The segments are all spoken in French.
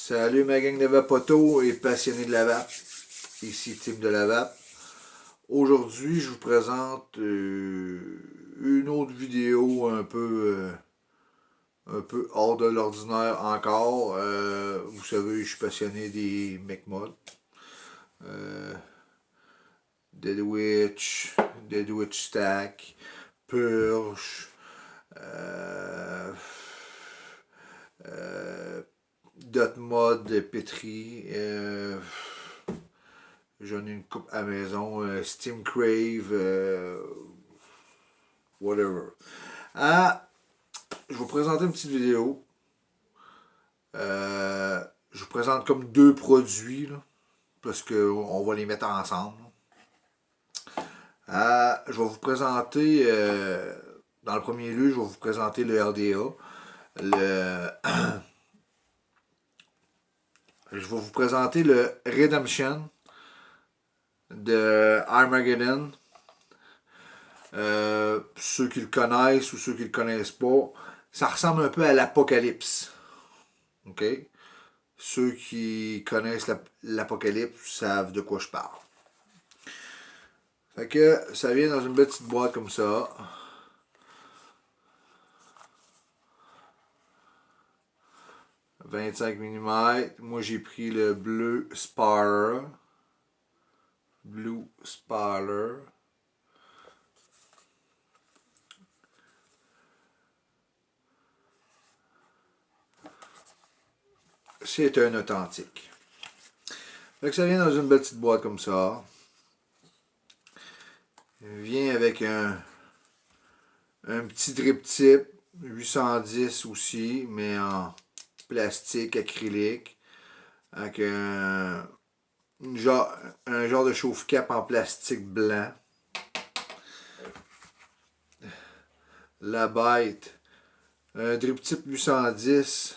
Salut ma gang de vapotos et passionnés de la vape. Ici Tim de la vape. Aujourd'hui, je vous présente une autre vidéo un peu hors de l'ordinaire encore. Vous savez, je suis passionné des McMod. Euh, Dead Witch Stack, Purge, euh, euh, Dot Mod Petri. J'en ai une coupe à la maison. Steam Crave. Whatever. Ah, je vais vous présenter une petite vidéo. Je vous présente comme deux produits. Là, parce qu'on va les mettre ensemble. Je vais vous présenter. Dans le premier lieu, je vais vous présenter le RDA. Je vais vous présenter le Redemption de Armageddon. Ceux qui le connaissent ou ceux qui le connaissent pas, ça ressemble un peu à l'Apocalypse. OK? Ceux qui connaissent l'Apocalypse savent de quoi je parle. Fait que ça vient dans une petite boîte comme ça. « 25 mm. Moi j'ai pris le bleu Sparler. Blue Sparler. C'est un authentique. Fait que ça vient dans une petite boîte comme ça. Il vient avec un petit drip tip 810 aussi, mais en plastique acrylique. Avec un genre de chauffe-cap en plastique blanc. La bête. Un drip tip 810.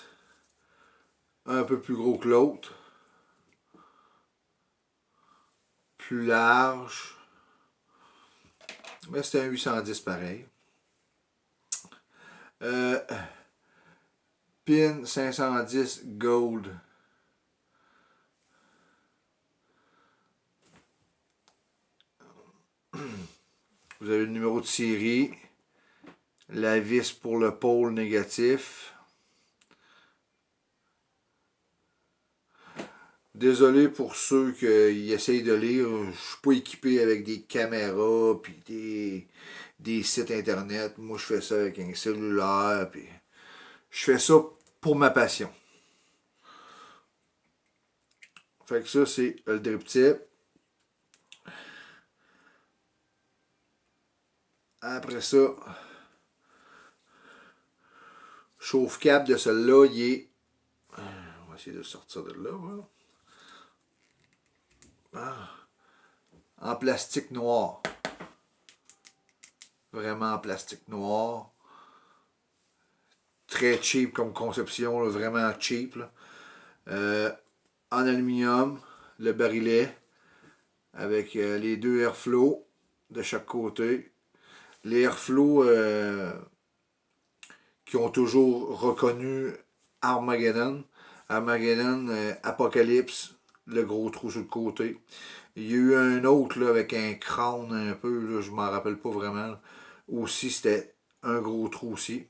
Un peu plus gros que l'autre. Plus large. Mais c'est un 810 pareil. Pin 510 Gold. Vous avez le numéro de série. La vis pour le pôle négatif. Désolé pour ceux qui essayent de lire, je ne suis pas équipé avec des caméras puis des sites internet. Moi, je fais ça avec un cellulaire. Puis je fais ça pour ma passion. Fait que ça, c'est le drip tip. Après ça, chauffe-cap de celui-là, il est... On va essayer de sortir de là. Voilà. En plastique noir. Vraiment en plastique noir. Très cheap comme conception, là, vraiment cheap. En aluminium, le barillet avec les deux airflow de chaque côté. Les airflow qui ont toujours reconnu Armageddon. Armageddon, Apocalypse, le gros trou sur le côté. Il y a eu un autre là, avec un crâne un peu, là, je m'en rappelle pas vraiment. Là. Aussi, c'était un gros trou aussi.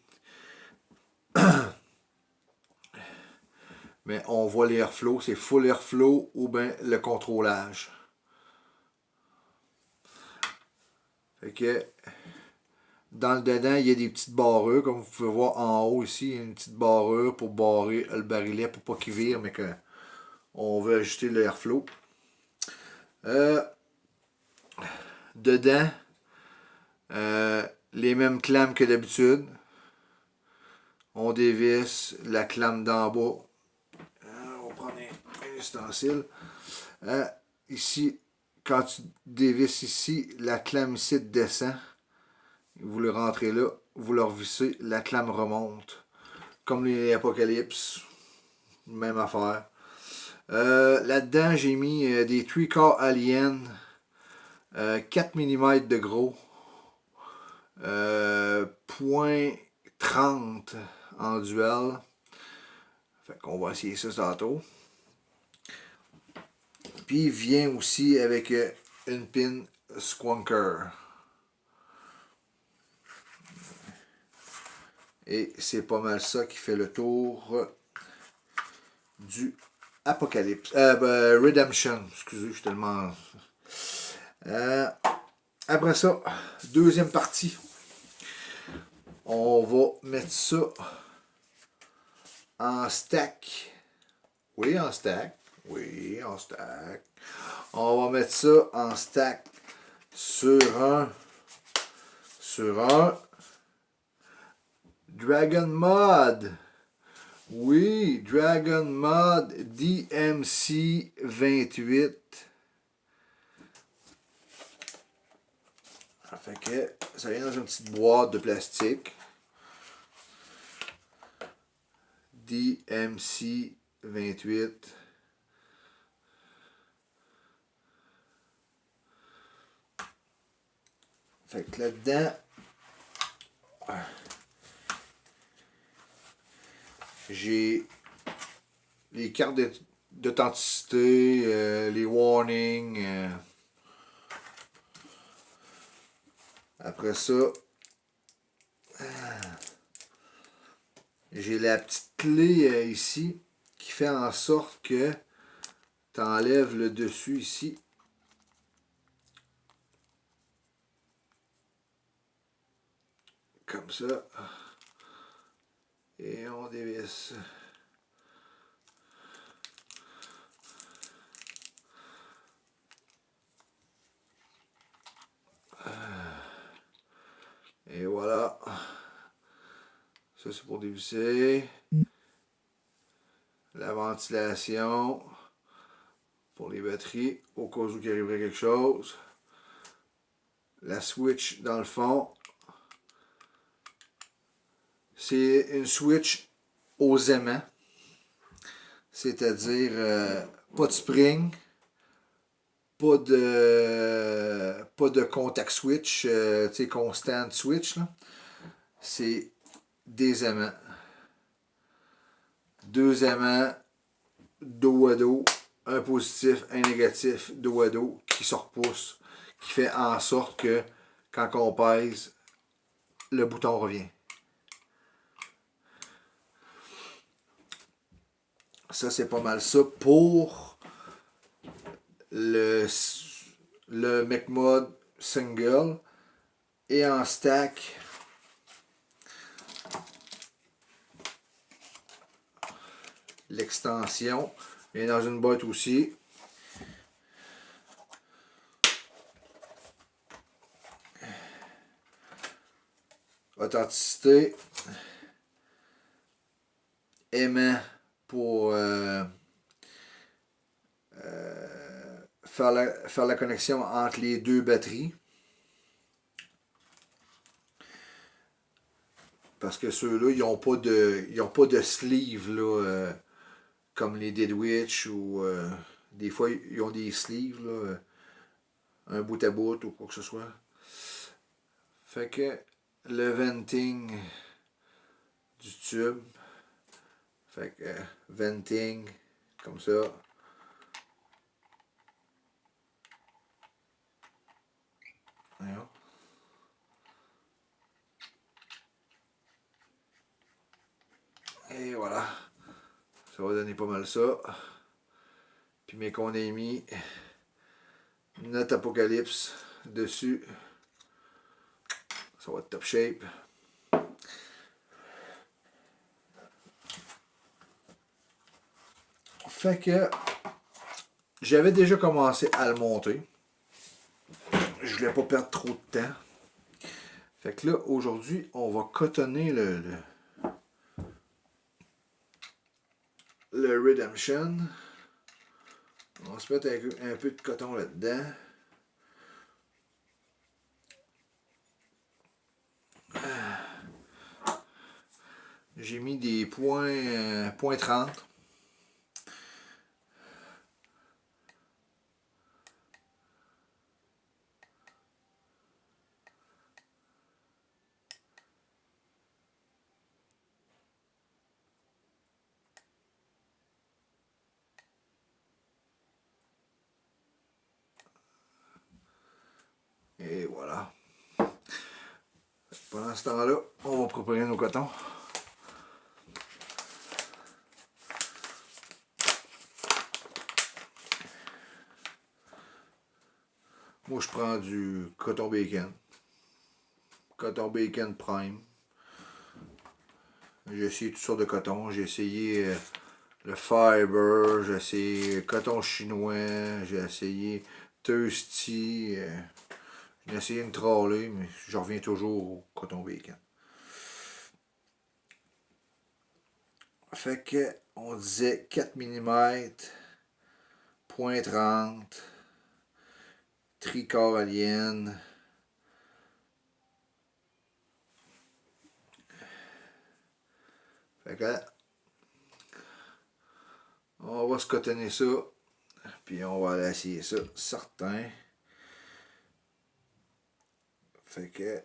Mais on voit l'airflow, c'est full airflow ou bien le contrôlage. Fait que dans le dedans, il y a des petites barrures, comme vous pouvez voir en haut ici, il y a une petite barrure pour barrer le barillet pour pas qu'il vire, mais qu'on veut ajuster l'airflow. Dedans, les mêmes clames que d'habitude. On dévisse la clame d'en bas. On va prendre un ustensile. Ici, quand tu dévisses ici, la clame ici descend. Vous le rentrez là, vous le revissez, la clame remonte. Comme les Apocalypse, même affaire. Là-dedans, j'ai mis des 3/4 Alien, 4 mm de gros, .30 en duel. Fait qu'on va essayer ça tantôt. Puis il vient aussi avec une pin Squonker. Et c'est pas mal ça qui fait le tour du Apocalypse. Redemption. Excusez, je suis tellement... après ça, deuxième partie. On va mettre ça en stack. Oui, en stack. Oui, en stack. On va mettre ça en stack sur un Dragon Mod. Oui, Dragon Mod DMC 28. Fait que ça vient dans une petite boîte de plastique. DMC 28. Fait que là-dedans, j'ai les cartes d'authenticité, les warnings. Après ça, j'ai la petite clé ici qui fait en sorte que tu enlèves le dessus ici. Comme ça. Et on dévisse. Et voilà. Ça c'est pour dévisser. La ventilation pour les batteries au cas où il arriverait quelque chose. La switch dans le fond. C'est une switch aux aimants. C'est-à-dire pas de spring, pas de contact switch, tu sais, constant switch. C'est des aimants. Deux aimants, dos à dos, un positif, un négatif, dos à dos, qui se repoussent, qui fait en sorte que quand on pèse, le bouton revient. Ça, c'est pas mal ça pour le McMod single. Et en stack, l'extension est dans une boîte aussi. Authenticité. Aimant pour faire la connexion entre les deux batteries. Parce que ceux-là, ils n'ont pas de sleeve là, comme les Dead Witch ou des fois ils ont des sleeves là, un bout à bout ou quoi que ce soit. Fait que le venting du tube. Fait que venting comme ça. Voyons. Et voilà. Ça va donner pas mal ça. Puis mais qu'on ait mis notre Apocalypse dessus. Ça va être top shape. Fait que j'avais déjà commencé à le monter. Je voulais pas perdre trop de temps. Fait que là, aujourd'hui, on va cotonner le Redemption. On va se mettre un peu de coton là-dedans. J'ai mis des points 30. Pendant ce temps-là, on va préparer nos cotons. Moi, je prends du coton bacon. Coton bacon prime. J'ai essayé toutes sortes de cotons. J'ai essayé le fiber, j'ai essayé coton chinois, j'ai essayé Thirsty. J'ai essayé une trolley, mais je reviens toujours au coton bacon. Fait que on disait 4 mm, point 30, tricorallienne. Fait que on va se cotonner ça, puis on va aller essayer ça, certain. Fait que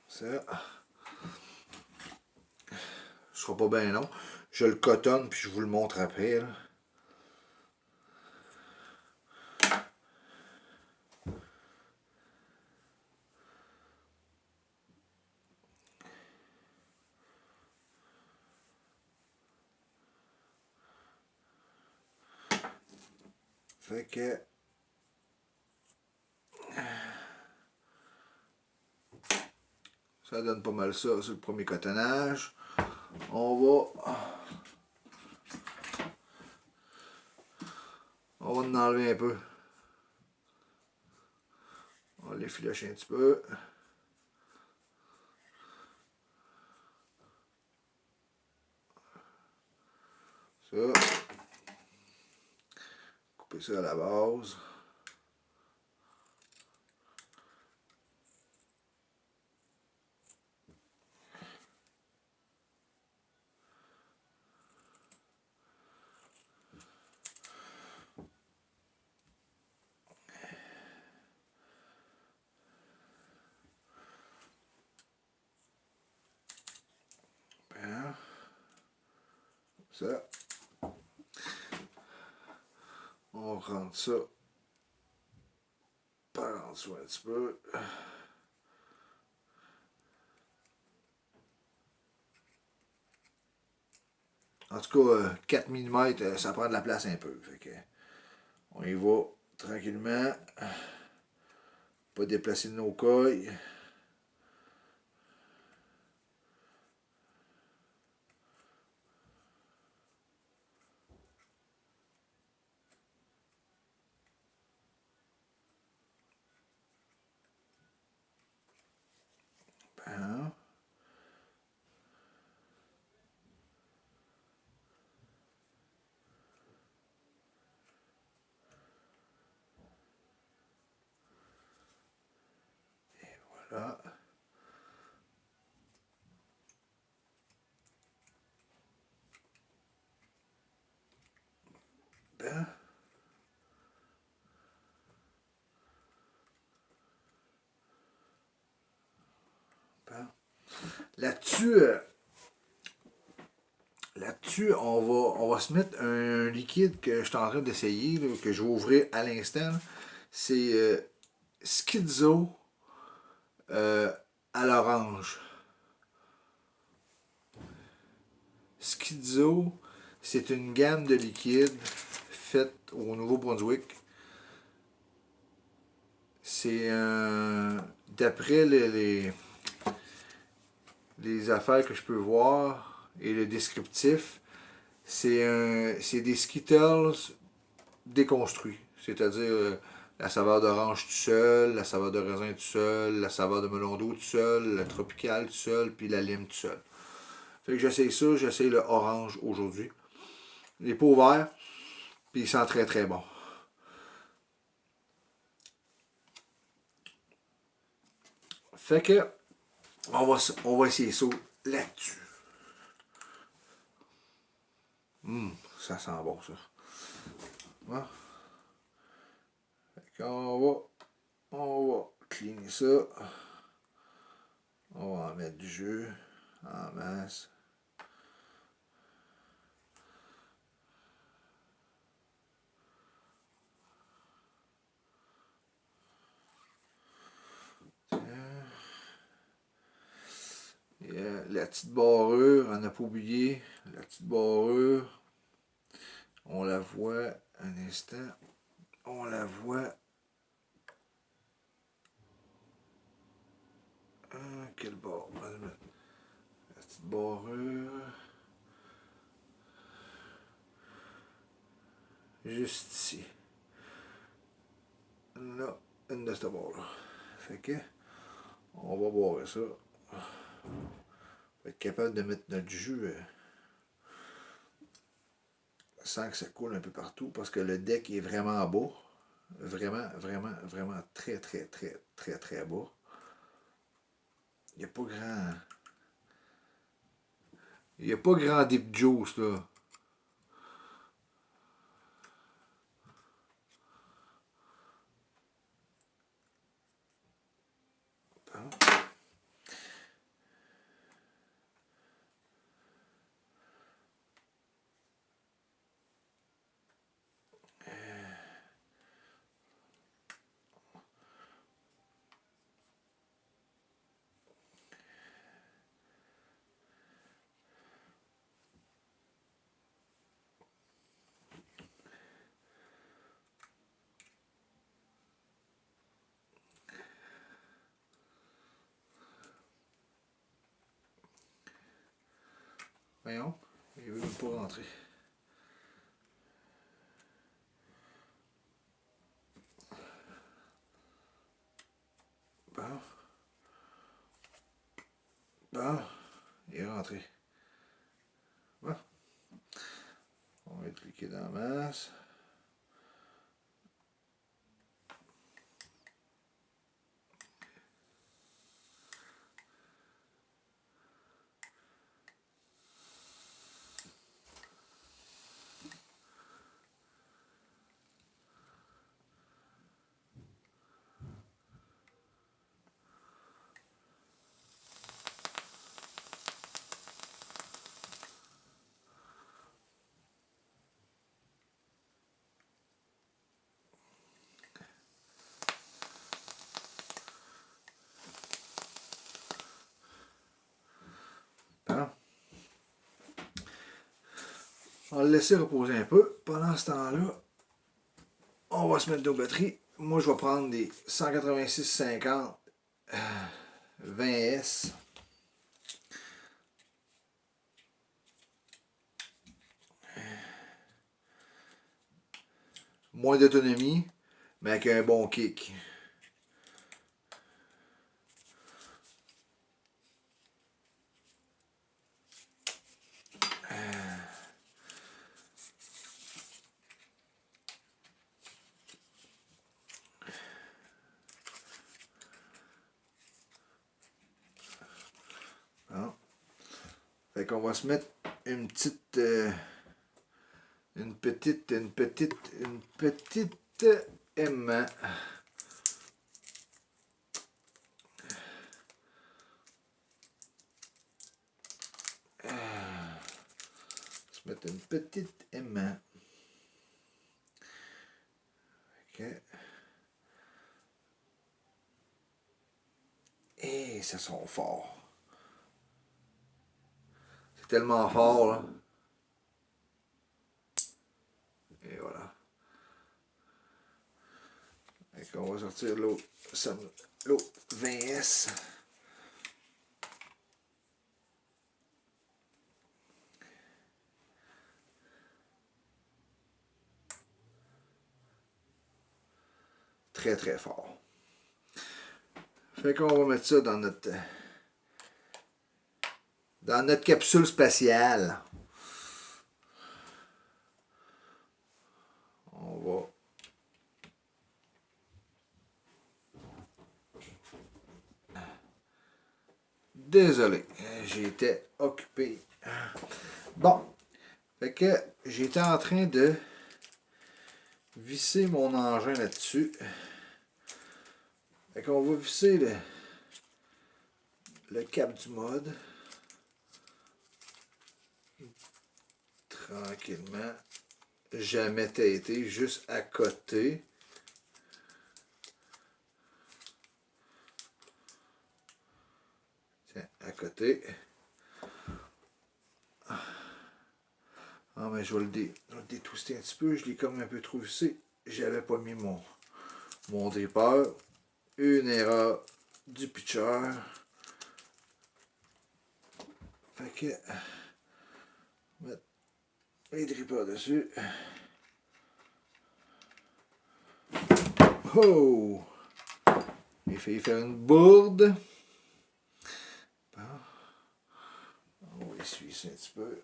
ça, ce sera pas bien long. Je le cotonne puis je vous le montre après. Là. Fait que ça donne pas mal ça, c'est le premier cotonnage. On va en enlever un peu. On va l'effilocher un petit peu. Ça. Couper ça à la base. Bien. Ça. On va prendre ça par en dessous un petit peu. En tout cas, 4 mm, ça prend de la place un peu. Fait que on y va tranquillement. Pas déplacer nos coilles. Bien. Et voilà. Bien. Bien. Là-dessus, on va se mettre un liquide que je suis en train d'essayer, que je vais ouvrir à l'instant. C'est Schizo à l'orange. Schizo, c'est une gamme de liquides faite au Nouveau-Brunswick. C'est d'après les affaires que je peux voir et le descriptif, c'est des Skittles déconstruits. C'est-à-dire la saveur d'orange tout seul, la saveur de raisin tout seul, la saveur de melon d'eau tout seul, la tropicale tout seul, puis la lime tout seul. Fait que j'essaye ça, j'essaye le orange aujourd'hui. Il n'est pas ouvert, puis il sent très très bon. Fait que on va essayer ça là-dessus. Ça sent bon ça. Bon. Fait on va cleaner ça. On va en mettre du jus en masse. La petite barrure, on n'a pas oublié. La petite barrure, on la voit un instant. On la voit. Quelle barre? La petite barrure. Juste ici. Là, une de cette barre-là. Fait que, on va boire ça. On va être capable de mettre notre jus sans que ça coule un peu partout parce que le deck est vraiment bas. Vraiment, vraiment, vraiment très, très, très, très, très bas. Il n'y a pas grand. Il n'y a pas grand deep juice là. Voyons, il ne veut pas rentrer. Bon. Bon, il est rentré. Bon. On va cliquer dans la masse. Bon. On va le laisser reposer un peu. Pendant ce temps-là, on va se mettre nos batteries. Moi, je vais prendre des 186-50 20S. Moins d'autonomie, mais avec un bon kick. Bon. Fait qu'on va se mettre une petite... une petite aimant. Se mettre une petite aimant. OK. Et ça sent fort. C'est tellement fort, là. Et voilà. Et on va sortir l'eau 20S. Très très fort. Fait qu'on va mettre ça dans notre capsule spatiale. On va désolé, j'étais occupé. Bon, fait que j'étais en train de visser mon engin là-dessus. Fait qu'on va visser le cap du mode. Tranquillement. Jamais têté, juste à côté. Tiens, à côté. Non, mais je vais le détwister un petit peu. Je l'ai comme un peu trop vissé. J'avais pas mis mon dripper. Une erreur du pitcher. Fait que, mettre les drippers dessus. Oh! J'ai failli faire une bourde. Bon. On va essuyer ça un petit peu.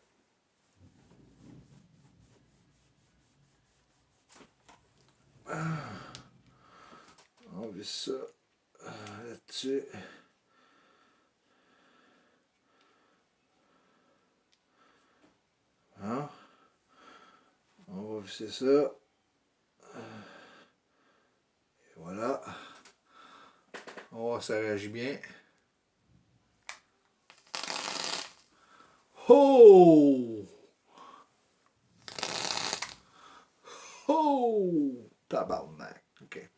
On va ça là-dessus. Hein? On va visser ça. Et voilà. Oh, ça réagit bien. Oh! Oh! Tabarnak. OK.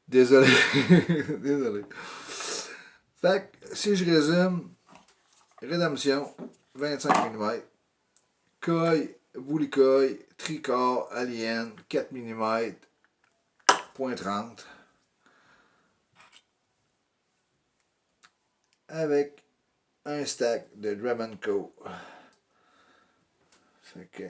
Désolé. Désolé. Fait que, si je résume, rédemption, 25 mm, coille, boulicoille, tricor, alien, 4 mm, point 30, avec un stack de Drum & Co. Fait que...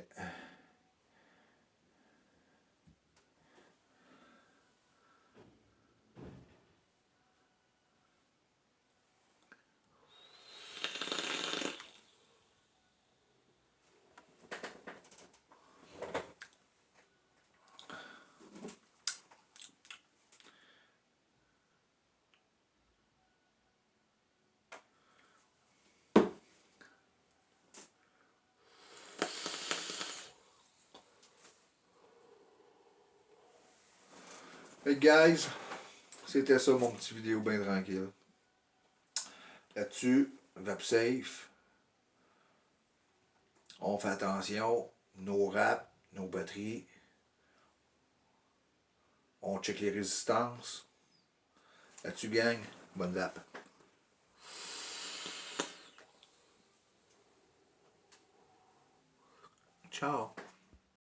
Hey guys, c'était ça mon petit vidéo bien tranquille. Là-dessus, VapSafe, on fait attention, nos wraps, nos batteries, on check les résistances. Là-dessus gang, bonne vape. Ciao.